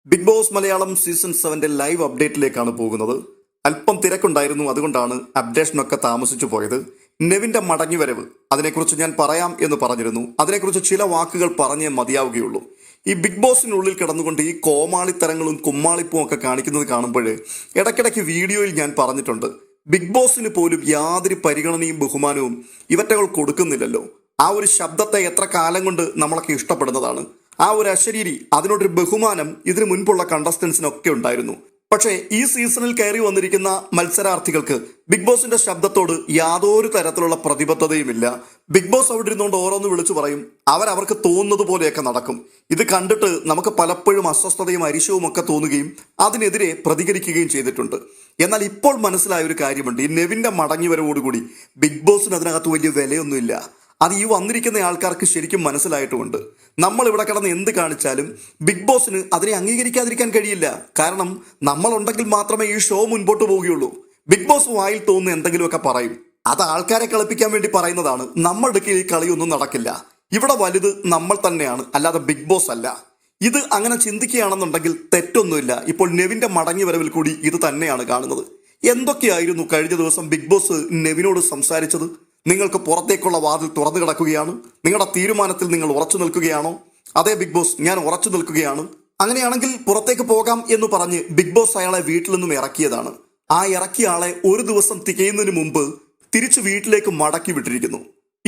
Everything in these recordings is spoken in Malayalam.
Big boss Malayalam season 7 live അപ്ഡേറ്റിലേക്കാണ് പോകുന്നത്. അല്പം തിരക്കുണ്ടായിരുന്നു, അതുകൊണ്ടാണ് അപ്ഡേഷനൊക്കെ താമസിച്ചു പോയത്. നെവിന്റെ മടങ്ങിവരവ്, അതിനെക്കുറിച്ച് ഞാൻ പറയാം എന്ന് പറഞ്ഞിരുന്നു. അതിനെക്കുറിച്ച് ചില വാക്കുകൾ പറഞ്ഞേ മതിയാവുകയുള്ളൂ. ഈ ബിഗ് ബോസിനുള്ളിൽ കിടന്നുകൊണ്ട് ഈ കോമാളിത്തരങ്ങളും കുമ്മാളിപ്പും ഒക്കെ കാണിക്കുന്നത് കാണുമ്പോൾ ഇടയ്ക്കിടയ്ക്ക് വീഡിയോയിൽ ഞാൻ പറഞ്ഞിട്ടുണ്ട്, ബിഗ് ബോസിന് പോലും യാതൊരു പരിഗണനയും ബഹുമാനവും ഇവറ്റകൾ കൊടുക്കുന്നില്ലല്ലോ. ആ ഒരു ശബ്ദത്തെ എത്ര കാലം കൊണ്ട് നമ്മളൊക്കെ ഇഷ്ടപ്പെടുന്നതാണ്. ആ ഒരു അശരീരി, അതിനോടൊരു ബഹുമാനം ഇതിനു മുൻപുള്ള കണ്ടസ്റ്റൻസിനൊക്കെ ഉണ്ടായിരുന്നു. പക്ഷേ ഈ സീസണിൽ കയറി വന്നിരിക്കുന്ന മത്സരാർത്ഥികൾക്ക് ബിഗ് ബോസിന്റെ ശബ്ദത്തോട് യാതൊരു തരത്തിലുള്ള പ്രതിബദ്ധതയുമില്ല. ബിഗ് ബോസ് അവിടെ ഇരുന്നുകൊണ്ട് ഓരോന്ന് വിളിച്ചു പറയും, അവർക്ക് തോന്നുന്നത് പോലെയൊക്കെ നടക്കും. ഇത് കണ്ടിട്ട് നമുക്ക് പലപ്പോഴും അസ്വസ്ഥതയും അരിശവും ഒക്കെ തോന്നുകയും അതിനെതിരെ പ്രതികരിക്കുകയും ചെയ്തിട്ടുണ്ട്. എന്നാൽ ഇപ്പോൾ മനസ്സിലായ ഒരു കാര്യമുണ്ട്, ഈ നെവിന്റെ മടങ്ങിവരവോടുകൂടി ബിഗ് ബോസിന് അതിനകത്ത് വലിയ വിലയൊന്നുമില്ല. അത് ഈ വന്നിരിക്കുന്ന ആൾക്കാർക്ക് ശരിക്കും മനസ്സിലായിട്ടുമുണ്ട്. നമ്മൾ ഇവിടെ കിടന്ന് എന്ത് കാണിച്ചാലും ബിഗ് ബോസിന് അതിനെ അംഗീകരിക്കാതിരിക്കാൻ കഴിയില്ല. കാരണം നമ്മളുണ്ടെങ്കിൽ മാത്രമേ ഈ ഷോ മുൻപോട്ട് പോവുകയുള്ളൂ. ബിഗ് ബോസ് വായിൽ തോന്നുന്ന എന്തെങ്കിലുമൊക്കെ പറയും, അത് ആൾക്കാരെ കളിപ്പിക്കാൻ വേണ്ടി പറയുന്നതാണ്. നമ്മളുടെ ഈ കളിയൊന്നും നടക്കില്ല. ഇവിടെ വലുത് നമ്മൾ തന്നെയാണ്, അല്ലാതെ ബിഗ് ബോസ് അല്ല. ഇത് അങ്ങനെ ചിന്തിക്കുകയാണെന്നുണ്ടെങ്കിൽ തെറ്റൊന്നുമില്ല. ഇപ്പോൾ നെവിന്റെ മടങ്ങി വരവിൽ കൂടി ഇത് തന്നെയാണ് കാണുന്നത്. എന്തൊക്കെയായിരുന്നു കഴിഞ്ഞ ദിവസം ബിഗ് ബോസ് നെവിനോട് സംസാരിച്ചത്? നിങ്ങൾക്ക് പുറത്തേക്കുള്ള വാതിൽ തുറന്നു കിടക്കുകയാണ്. നിങ്ങളുടെ തീരുമാനത്തിൽ നിങ്ങൾ ഉറച്ചു നിൽക്കുകയാണോ? അതെ ബിഗ് ബോസ്, ഞാൻ ഉറച്ചു നിൽക്കുകയാണ്. അങ്ങനെയാണെങ്കിൽ പുറത്തേക്ക് പോകാം എന്ന് പറഞ്ഞ് ബിഗ് ബോസ് അയാളെ വീട്ടിൽ നിന്നും ഇറക്കിയതാണ്. ആ ഇറക്കിയ ആളെ ഒരു ദിവസം തികയുന്നതിന് മുമ്പ് തിരിച്ചു വീട്ടിലേക്ക് മടക്കി വിട്ടിരിക്കുന്നു.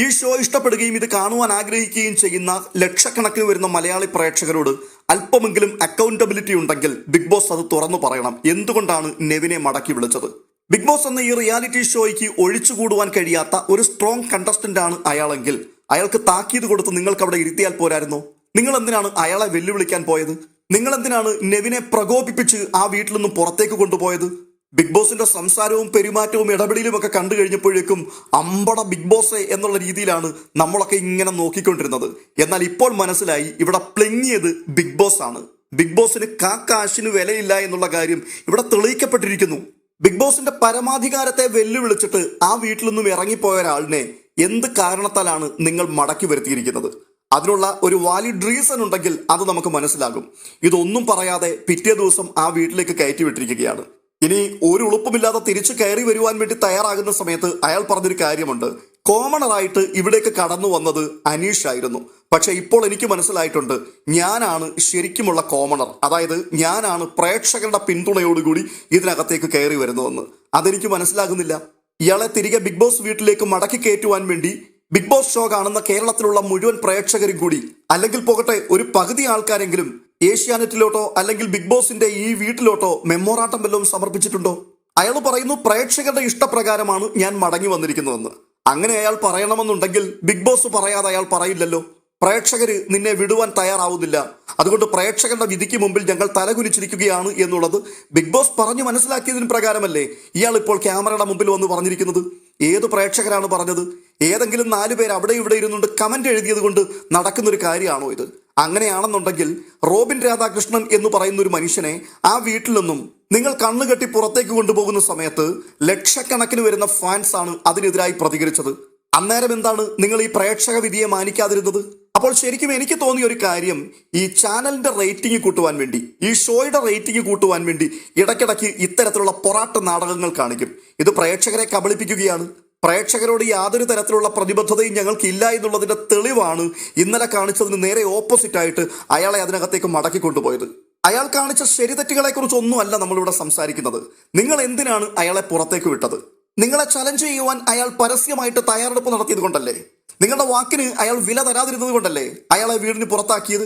ഈ ഷോ ഇഷ്ടപ്പെടുകയും ഇത് കാണുവാൻ ആഗ്രഹിക്കുകയും ചെയ്യുന്ന ലക്ഷക്കണക്കിന് വരുന്ന മലയാളി പ്രേക്ഷകരോട് അല്പമെങ്കിലും അക്കൗണ്ടബിലിറ്റി ഉണ്ടെങ്കിൽ ബിഗ് ബോസ് അത് തുറന്നു പറയണം. എന്തുകൊണ്ടാണ് നെവിനെ മടക്കി വിളിച്ചത്? ബിഗ് ബോസ് എന്ന ഈ റിയാലിറ്റി ഷോയ്ക്ക് ഒഴിച്ചുകൂടുവാൻ കഴിയാത്ത ഒരു സ്ട്രോങ് കണ്ടസ്റ്റന്റ് ആണ് അയാളെങ്കിൽ അയാൾക്ക് താക്കീത് കൊടുത്ത് നിങ്ങൾക്ക് അവിടെ ഇരുത്തിയാൽ പോരായിരുന്നോ? നിങ്ങൾ എന്തിനാണ് അയാളെ വെല്ലുവിളിക്കാൻ പോയത്? നിങ്ങൾ എന്തിനാണ് നെവിനെ പ്രകോപിപ്പിച്ച് ആ വീട്ടിൽ നിന്നും പുറത്തേക്ക് കൊണ്ടുപോയത്? ബിഗ് ബോസിന്റെ സംസാരവും പെരുമാറ്റവും ഇടപെടലും ഒക്കെ കണ്ടു കഴിഞ്ഞപ്പോഴേക്കും അമ്പട ബിഗ് ബോസ് എന്നുള്ള രീതിയിലാണ് നമ്മളൊക്കെ ഇങ്ങനെ നോക്കിക്കൊണ്ടിരുന്നത്. എന്നാൽ ഇപ്പോൾ മനസ്സിലായി, ഇവിടെ പ്ലെങ്ങിയത് ബിഗ് ബോസ് ആണ്. ബിഗ് ബോസിന് കാശിന് വിലയില്ല എന്നുള്ള കാര്യം ഇവിടെ തെളിയിക്കപ്പെട്ടിരിക്കുന്നു. ബിഗ് ബോസിന്റെ പരമാധികാരത്തെ വെല്ലുവിളിച്ചിട്ട് ആ വീട്ടിൽ നിന്നും ഇറങ്ങിപ്പോയ ഒരാളിനെ എന്ത് കാരണത്താലാണ് നിങ്ങൾ മടക്കി വരുത്തിയിരിക്കുന്നത്? അതിനുള്ള ഒരു വാലിഡ് റീസൺ ഉണ്ടെങ്കിൽ അത് നമുക്ക് മനസ്സിലാകും. ഇതൊന്നും പറയാതെ പിറ്റേ ദിവസം ആ വീട്ടിലേക്ക് കയറ്റി വിട്ടിരിക്കുകയാണ്. ഇനി ഒരു ഉളുപ്പുമില്ലാതെ തിരിച്ചു കയറി വരുവാൻ വേണ്ടി തയ്യാറാകുന്ന സമയത്ത് അയാൾ പറഞ്ഞൊരു കാര്യമുണ്ട്, കോമണറായിട്ട് ഇവിടേക്ക് കടന്നു വന്നത് അനീഷ് ആയിരുന്നു. പക്ഷെ ഇപ്പോൾ എനിക്ക് മനസ്സിലായിട്ടുണ്ട്, ഞാനാണ് ശരിക്കുമുള്ള കോമണർ. അതായത് ഞാനാണ് പ്രേക്ഷകരുടെ പിന്തുണയോടുകൂടി ഇതിനകത്തേക്ക് കയറി വരുന്നതെന്ന്. അതെനിക്ക് മനസ്സിലാകുന്നില്ല. ഇയാളെ തിരികെ ബിഗ് ബോസ് വീട്ടിലേക്ക് മടക്കി കയറ്റുവാൻ വേണ്ടി ബിഗ് ബോസ് ഷോ കാണുന്ന കേരളത്തിലുള്ള മുഴുവൻ പ്രേക്ഷകരും കൂടി, അല്ലെങ്കിൽ പോകട്ടെ ഒരു പകുതി ആൾക്കാരെങ്കിലും ഏഷ്യാനെറ്റിലോട്ടോ അല്ലെങ്കിൽ ബിഗ് ബോസിന്റെ ഈ വീട്ടിലോട്ടോ മെമ്മോറാണ്ടം വല്ലതും സമർപ്പിച്ചിട്ടുണ്ടോ? അയാൾ പറയുന്നു, പ്രേക്ഷകരുടെ ഇഷ്ടപ്രകാരമാണ് ഞാൻ മടങ്ങി വന്നിരിക്കുന്നതെന്ന്. അങ്ങനെ അയാൾ പറയണമെന്നുണ്ടെങ്കിൽ ബിഗ് ബോസ് പറയാതെ അയാൾ പറയില്ലല്ലോ. പ്രേക്ഷകര് നിന്നെ വിടുവാൻ തയ്യാറാവുന്നില്ല, അതുകൊണ്ട് പ്രേക്ഷകരുടെ വിധിക്ക് മുമ്പിൽ ഞങ്ങൾ തലകുനിച്ചിരിക്കുകയാണ് എന്നുള്ളത് ബിഗ് ബോസ് പറഞ്ഞു മനസ്സിലാക്കിയതിന് പ്രകാരമല്ലേ ഇയാൾ ഇപ്പോൾ ക്യാമറയുടെ മുമ്പിൽ വന്ന് പറഞ്ഞിരിക്കുന്നത്? ഏത് പ്രേക്ഷകരാണ് പറഞ്ഞത്? ഏതെങ്കിലും 4 പേര് അവിടെ ഇവിടെ ഇരുന്നുകൊണ്ട് കമന്റ് എഴുതിയത് കൊണ്ട് നടക്കുന്നൊരു കാര്യമാണോ ഇത്? അങ്ങനെയാണെന്നുണ്ടെങ്കിൽ റോബിൻ രാധാകൃഷ്ണൻ എന്ന് പറയുന്ന ഒരു മനുഷ്യനെ ആ വീട്ടിൽ നിന്നും നിങ്ങൾ കണ്ണുകെട്ടി പുറത്തേക്ക് കൊണ്ടുപോകുന്ന സമയത്ത് ലക്ഷക്കണക്കിന് വരുന്ന ഫാൻസ് ആണ് അതിനെതിരായി പ്രതികരിച്ചത്. അന്നേരം എന്താണ് നിങ്ങൾ ഈ പ്രേക്ഷക വിധിയെ മാനിക്കാതിരുന്നത്? അപ്പോൾ ശരിക്കും എനിക്ക് തോന്നിയ ഒരു കാര്യം, ഈ ചാനലിന്റെ റേറ്റിംഗ് കൂട്ടുവാൻ വേണ്ടി, ഈ ഷോയുടെ റേറ്റിംഗ് കൂട്ടുവാൻ വേണ്ടി ഇടയ്ക്കിടയ്ക്ക് ഇത്തരത്തിലുള്ള പൊറാട്ട് നാടകങ്ങൾ കാണിക്കും. ഇത് പ്രേക്ഷകരെ കബളിപ്പിക്കുകയാണ്. പ്രേക്ഷകരോട് യാതൊരു തരത്തിലുള്ള പ്രതിബദ്ധതയും ഞങ്ങൾക്കില്ല എന്നുള്ളതിന്റെ തെളിവാണ് ഇന്നലെ കാണിച്ചതിന് നേരെ ഓപ്പോസിറ്റ് ആയിട്ട് അയാളെ അതിനകത്തേക്ക് മടക്കി കൊണ്ടുപോയത്. അയാൾ കാണിച്ച ശരിതെറ്റുകളെ കുറിച്ചൊന്നുമല്ല നമ്മളിവിടെ സംസാരിക്കുന്നത്. നിങ്ങൾ എന്തിനാണ് അയാളെ പുറത്തേക്ക് വിട്ടത്? നിങ്ങളെ ചലഞ്ച് ചെയ്യുവാൻ അയാൾ പരസ്യമായിട്ട് തയ്യാറെടുപ്പ് നടത്തിയത് കൊണ്ടല്ലേ? നിങ്ങളുടെ വാക്കിന് അയാൾ വില തരാതിരുന്നത് കൊണ്ടല്ലേ അയാളെ വീടിന് പുറത്താക്കിയത്?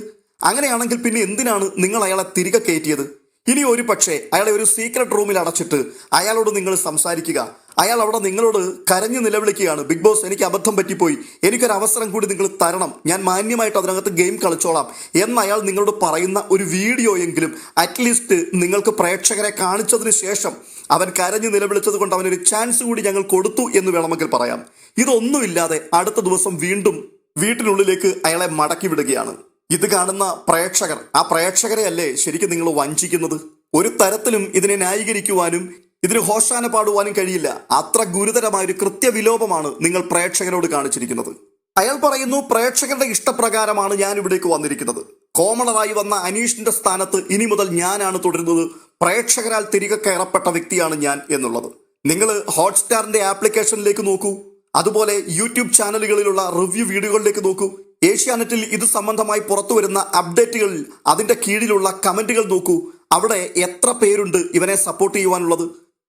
അങ്ങനെയാണെങ്കിൽ പിന്നെ എന്തിനാണ് നിങ്ങൾ അയാളെ തിരികെ കയറ്റിയത്? ഇനി ഒരു പക്ഷേ അയാളെ ഒരു സീക്രട്ട് റൂമിൽ അടച്ചിട്ട് അയാളോട് നിങ്ങൾ സംസാരിക്കുക. അയാൾ അവിടെ നിങ്ങളോട് കരഞ്ഞു നിലവിളിക്കുകയാണ്, ബിഗ് ബോസ് എനിക്ക് അബദ്ധം പറ്റിപ്പോയി, എനിക്കൊരു അവസരം കൂടി നിങ്ങൾ തരണം, ഞാൻ മാന്യമായിട്ട് അതിനകത്ത് ഗെയിം കളിച്ചോളാം എന്ന് അയാൾ നിങ്ങളോട് പറയുന്ന ഒരു വീഡിയോ എങ്കിലും അറ്റ്ലീസ്റ്റ് നിങ്ങൾക്ക് പ്രേക്ഷകരെ കാണിച്ചതിന് ശേഷം അവൻ കരഞ്ഞു നിലവിളിച്ചത് കൊണ്ട് അവനൊരു ചാൻസ് കൂടി ഞങ്ങൾ കൊടുത്തു എന്ന് വേണമെങ്കിൽ പറയാം. ഇതൊന്നുമില്ലാതെ അടുത്ത ദിവസം വീണ്ടും വീട്ടിനുള്ളിലേക്ക് അയാളെ മടക്കി വിടുകയാണ്. ഇത് കാണുന്ന പ്രേക്ഷകർ, ആ പ്രേക്ഷകരെ അല്ലേ ശരിക്കും നിങ്ങൾ വഞ്ചിക്കുന്നത്? ഒരു തരത്തിലും ഇതിനെ ന്യായീകരിക്കുവാനും ഇതിന് ഹോഷാന പാടുവാനും കഴിയില്ല. അത്ര ഗുരുതരമായൊരു കൃത്യവിലോപമാണ് നിങ്ങൾ പ്രേക്ഷകരോട് കാണിച്ചിരിക്കുന്നത്. അയാൾ പറയുന്നു, പ്രേക്ഷകരുടെ ഇഷ്ടപ്രകാരമാണ് ഞാൻ ഇവിടേക്ക് വന്നിരിക്കുന്നത്. കോമണറായി വന്ന അനീഷിന്റെ സ്ഥാനത്ത് ഇനി മുതൽ ഞാനാണ് തുടരുന്നത്, പ്രേക്ഷകരാൽ തിരികെ കയറപ്പെട്ട വ്യക്തിയാണ് ഞാൻ എന്നുള്ളത്. നിങ്ങൾ ഹോട്ട്സ്റ്റാറിന്റെ ആപ്ലിക്കേഷനിലേക്ക് നോക്കൂ, അതുപോലെ യൂട്യൂബ് ചാനലുകളിലുള്ള റിവ്യൂ വീഡിയോകളിലേക്ക് നോക്കൂ, ഏഷ്യാനെറ്റിൽ ഇത് സംബന്ധമായി പുറത്തു വരുന്ന അപ്ഡേറ്റുകളിൽ അതിന്റെ കീഴിലുള്ള കമന്റുകൾ നോക്കൂ. അവിടെ എത്ര പേരുണ്ട് ഇവനെ സപ്പോർട്ട് ചെയ്യുവാനുള്ളത്?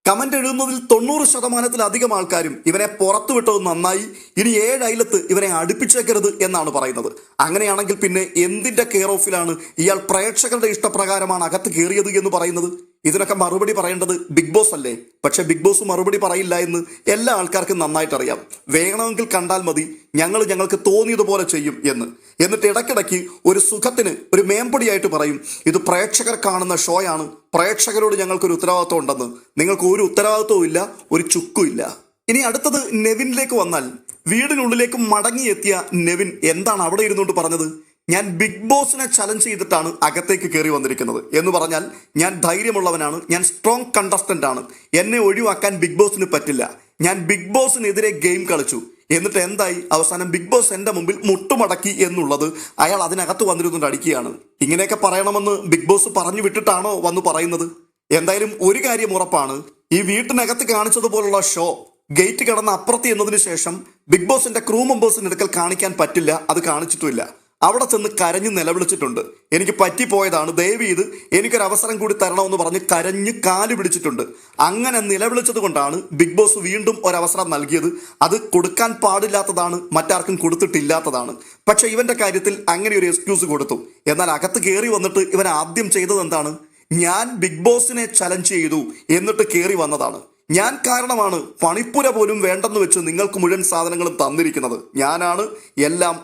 കമന്റ് എഴുതുന്നതിൽ 90% ആൾക്കാരും ഇവനെ പുറത്തു വിട്ടത് നന്നായി, ഇനി 7 അയലത്ത് ഇവനെ അടുപ്പിച്ചേക്കരുത് എന്നാണ് പറയുന്നത്. അങ്ങനെയാണെങ്കിൽ പിന്നെ എന്തിന്റെ കെയർ ഓഫിലാണ് ഇയാൾ പ്രേക്ഷകരുടെ ഇഷ്ടപ്രകാരമാണ് അകത്ത് കയറിയത് എന്ന് പറയുന്നത്? ഇതിനൊക്കെ മറുപടി പറയേണ്ടത് ബിഗ് ബോസ് അല്ലേ? പക്ഷെ ബിഗ് ബോസ് മറുപടി പറയില്ല എന്ന് എല്ലാ ആൾക്കാർക്കും നന്നായിട്ട് അറിയാം. വേണമെങ്കിൽ കണ്ടാൽ മതി, ഞങ്ങൾക്ക് തോന്നിയതുപോലെ ചെയ്യും എന്ന്. എന്നിട്ട് ഇടയ്ക്കിടയ്ക്ക് ഒരു സുഖത്തിന് ഒരു മേമ്പടിയായിട്ട് പറയും, ഇത് പ്രേക്ഷകർ കാണുന്ന ഷോയാണ്, പ്രേക്ഷകരോട് ഞങ്ങൾക്കൊരു ഉത്തരവാദിത്വം ഉണ്ടെന്ന്. നിങ്ങൾക്ക് ഒരു ഉത്തരവാദിത്വവും ഇല്ല, ഒരു ചുക്കും ഇല്ല. ഇനി അടുത്തത് നെവിനിലേക്ക് വന്നാൽ, വീടിനുള്ളിലേക്ക് മടങ്ങിയെത്തിയ നെവിൻ എന്താണ് അവിടെ ഇരുന്നുകൊണ്ട് പറഞ്ഞത്? ഞാൻ ബിഗ് ബോസിനെ ചലഞ്ച് ചെയ്തിട്ടാണ് അകത്തേക്ക് കയറി വന്നിരിക്കുന്നത് എന്ന് പറഞ്ഞാൽ ഞാൻ ധൈര്യമുള്ളവനാണ്, ഞാൻ സ്ട്രോങ് കണ്ടസ്റ്റന്റ് ആണ്, എന്നെ ഒഴിവാക്കാൻ ബിഗ് ബോസിന് പറ്റില്ല, ഞാൻ ബിഗ് ബോസിനെതിരെ ഗെയിം കളിച്ചു. എന്നിട്ട് എന്തായി? അവസാനം ബിഗ് ബോസ് എന്റെ മുമ്പിൽ മുട്ടുമടക്കി എന്നുള്ളത് അയാൾ അതിനകത്ത് വന്നിരുന്നുകൊണ്ട് അടിക്കുകയാണ്. ഇങ്ങനെയൊക്കെ പറയണമെന്ന് ബിഗ് ബോസ് പറഞ്ഞു വിട്ടിട്ടാണോ വന്ന് പറയുന്നത്? എന്തായാലും ഒരു കാര്യം ഉറപ്പാണ്, ഈ വീട്ടിനകത്ത് കാണിച്ചതുപോലുള്ള ഷോ ഗേറ്റ് കടന്ന് അപ്പുറത്ത് എന്നതിന് ശേഷം ബിഗ് ബോസിന്റെ ക്രൂ മെമ്പേഴ്സിന് എടുക്കൽ കാണിക്കാൻ പറ്റില്ല, അത് കാണിച്ചിട്ടുമില്ല. അവിടെ ചെന്ന് കരഞ്ഞ് നിലവിളിച്ചിട്ടുണ്ട്, എനിക്ക് പറ്റിപ്പോയതാണ്, ദയവീത് എനിക്കൊരു അവസരം കൂടി തരണമെന്ന് പറഞ്ഞ് കരഞ്ഞ് കാല് പിടിച്ചിട്ടുണ്ട്. അങ്ങനെ നിലവിളിച്ചത് കൊണ്ടാണ് ബിഗ് ബോസ് വീണ്ടും ഒരവസരം നൽകിയത്. അത് കൊടുക്കാൻ പാടില്ലാത്തതാണ്, മറ്റാർക്കും കൊടുത്തിട്ടില്ലാത്തതാണ്. പക്ഷെ ഇവന്റെ കാര്യത്തിൽ അങ്ങനെ ഒരു എക്സ്ക്യൂസ് കൊടുത്തു. എന്നാൽ അകത്ത് കയറി വന്നിട്ട് ഇവൻ ആദ്യം ചെയ്തത് എന്താണ്? ഞാൻ ബിഗ് ബോസിനെ ചലഞ്ച് ചെയ്തു എന്നിട്ട് കയറി വന്നതാണ്, ഞാൻ കാരണമാണ് പണിപ്പുര പോലും വേണ്ടെന്ന് വെച്ച് നിങ്ങൾക്ക് മുഴുവൻ സാധനങ്ങളും തന്നിരിക്കുന്നത്, ഞാനാണ് എല്ലാം.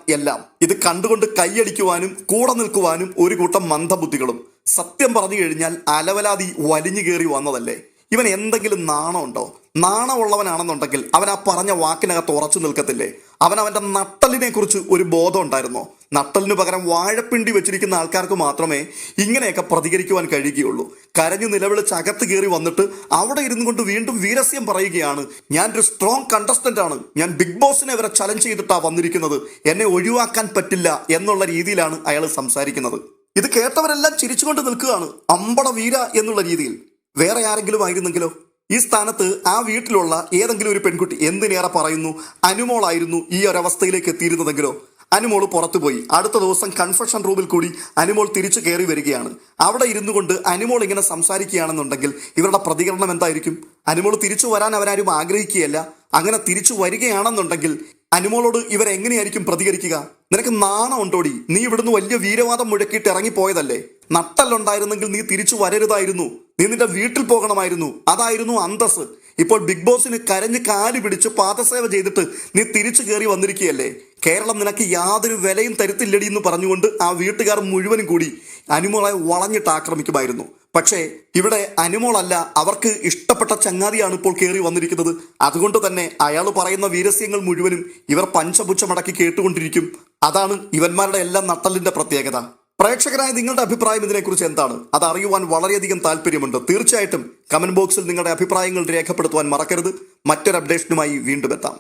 ഇത് കണ്ടുകൊണ്ട് കൈയടിക്കുവാനും കൂടെ നിൽക്കുവാനും ഒരു കൂട്ടം മന്ദബുദ്ധികളും. സത്യം പറഞ്ഞു കഴിഞ്ഞാൽ അലവലാതി വലിഞ്ഞു കയറി വന്നതല്ലേ. ഇവൻ എന്തെങ്കിലും നാണമുണ്ടോ? നാണമുള്ളവനാണെന്നുണ്ടെങ്കിൽ അവൻ ആ പറഞ്ഞ വാക്കിനകത്ത് ഉറച്ചു നിൽക്കത്തില്ലേ? അവന്റെ നട്ടലിനെ കുറിച്ച് ഒരു ബോധം ഉണ്ടായിരുന്നോ? നട്ടലിന് പകരം വാഴപ്പിണ്ടി വെച്ചിരിക്കുന്ന ആൾക്കാർക്ക് മാത്രമേ ഇങ്ങനെയൊക്കെ പ്രതികരിക്കുവാൻ കഴിയുകയുള്ളൂ. കരഞ്ഞു നിലവിളിച്ച് അകത്ത് കയറി വന്നിട്ട് അവിടെ ഇരുന്നു കൊണ്ട് വീണ്ടും വീരസ്യം പറയുകയാണ്, ഞാനൊരു സ്ട്രോങ് കണ്ടസ്റ്റന്റ് ആണ്, ഞാൻ ബിഗ് ബോസിനെ വരെ ചലഞ്ച് ചെയ്തിട്ടാണ് വന്നിരിക്കുന്നത്, എന്നെ ഒഴിവാക്കാൻ പറ്റില്ല എന്നുള്ള രീതിയിലാണ് അയാൾ സംസാരിക്കുന്നത്. ഇത് കേട്ടവരെല്ലാം ചിരിച്ചുകൊണ്ട് നിൽക്കുകയാണ്, അമ്പട വീര എന്നുള്ള രീതിയിൽ. വേറെ ആരെങ്കിലും ആയിരുന്നെങ്കിലോ? ഈ സ്ഥാനത്ത് ആ വീട്ടിലുള്ള ഏതെങ്കിലും ഒരു പെൺകുട്ടി, എന്തിനേറെ പറയുന്നു അനുമോളായിരുന്നു ഈ ഒരവസ്ഥയിലേക്ക് എത്തിയിരുന്നതെങ്കിലോ? അനുമോൾ പുറത്തുപോയി, അടുത്ത ദിവസം കൺഫെഷൻ റൂമിൽ കൂടി അനുമോൾ തിരിച്ചു കയറി വരികയാണ്. അവിടെ ഇരുന്നു കൊണ്ട് അനുമോൾ ഇങ്ങനെ സംസാരിക്കുകയാണെന്നുണ്ടെങ്കിൽ ഇവരുടെ പ്രതികരണം എന്തായിരിക്കും? അനുമോൾ തിരിച്ചു വരാൻ അവരാരും ആഗ്രഹിക്കുകയല്ല. അങ്ങനെ തിരിച്ചു വരികയാണെന്നുണ്ടെങ്കിൽ അനുമോളോട് ഇവരെങ്ങനെയായിരിക്കും പ്രതികരിക്കുക? നിനക്ക് നാണം ഉണ്ടോടി? നീ ഇവിടുന്ന് വലിയ വീരവാദം മുഴക്കിയിട്ട് ഇറങ്ങിപ്പോയതല്ലേ? നട്ടല്ലുണ്ടായിരുന്നെങ്കിൽ നീ തിരിച്ചു വരരുതായിരുന്നു, നീ നിന്റെ വീട്ടിൽ പോകണമായിരുന്നു, അതായിരുന്നു അന്തസ്. ഇപ്പോൾ ബിഗ് ബോസിന് കരഞ്ഞ് കാല് പിടിച്ച് പാദസേവ ചെയ്തിട്ട് നീ തിരിച്ചു കയറി വന്നിരിക്കുകയല്ലേ. കേരളം നിനക്ക് യാതൊരു വിലയും തരുത്തില്ലടി എന്ന് പറഞ്ഞുകൊണ്ട് ആ വീട്ടുകാർ മുഴുവനും കൂടി അനുമോളെ വളഞ്ഞിട്ട് ആക്രമിക്കുമായിരുന്നു. പക്ഷേ ഇവിടെ അനുമോളല്ല, അവർക്ക് ഇഷ്ടപ്പെട്ട ചങ്ങാതിയാണ് ഇപ്പോൾ കയറി വന്നിരിക്കുന്നത്. അതുകൊണ്ട് തന്നെ അയാൾ പറയുന്ന വീരസ്യങ്ങൾ മുഴുവനും ഇവർ പഞ്ചപുച്ഛമടക്കി കേട്ടുകൊണ്ടിരിക്കും. അതാണ് ഇവന്മാരുടെ എല്ലാം നട്ടലിന്റെ പ്രത്യേകത. പ്രേക്ഷകരായ നിങ്ങളുടെ അഭിപ്രായം ഇതിനെക്കുറിച്ച് എന്താണ്? അത് അറിയുവാൻ വളരെയധികം താല്പര്യമുണ്ട്. തീർച്ചയായിട്ടും കമന്റ് ബോക്സിൽ നിങ്ങളുടെ അഭിപ്രായങ്ങൾ രേഖപ്പെടുത്തുവാൻ മറക്കരുത്. മറ്റൊരു അപ്ഡേഷനുമായി വീണ്ടും എത്താം.